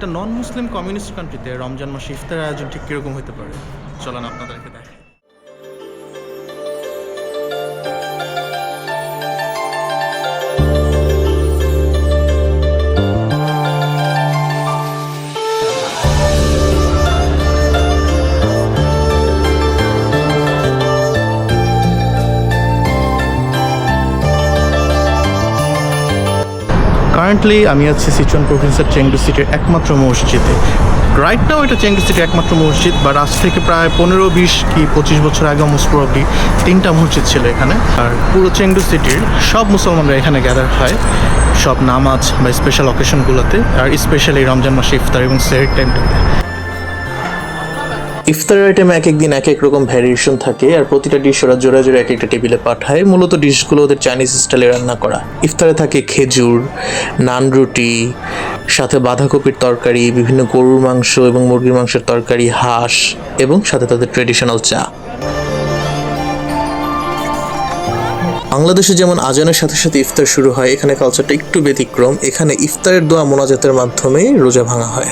একটা নন মুসলিম কমিউনিস্ট কান্ট্রিতে রমজান মাসে ইফতারের আয়োজন ঠিক কীরকম হতে পারে, চলেন আপনাদেরকে দেখাই। কারেন্টলি আমি আছি সিচুয়ান প্রভিন্সের চেংদু সিটির একমাত্র মসজিদে। রাইট নাও এটা চেংদু সিটির একমাত্র মসজিদ, বাট আজ থেকে প্রায় 15-20 কি 25 বছর আগে মোস্ট প্রবাবলি 3টা মসজিদ ছিল এখানে। আর পুরো চেংদু সিটির সব মুসলমানরা এখানে গ্যাদার হয় সব নামাজ বা স্পেশাল অকেশনগুলোতে, আর স্পেশালি রমজান মাসে ইফতার এবং সেহরির টাইমটাতে। ইফতারের আইটেমে এক এক দিন এক এক রকম ভ্যারিয়েশন থাকে, আর প্রতিটা ডিশ ওরা জোড়া জোড়া এক একটা টেবিলে পাঠায়। মূলত ডিশগুলো ওদের চাইনিজ স্টাইলে রান্না করা। ইফতারে থাকে খেজুর, নান রুটি, সাথে বাঁধাকপির তরকারি, বিভিন্ন গরুর মাংস এবং মুরগির মাংসের তরকারি, হাঁস এবং সাথে তাদের ট্রেডিশনাল চা। বাংলাদেশে যেমন আজানের সাথে সাথে ইফতার শুরু হয়, এখানে কালচারটা একটু ব্যতিক্রম। এখানে ইফতারের দোয়া মোনাজাতের মাধ্যমে রোজা ভাঙা হয়।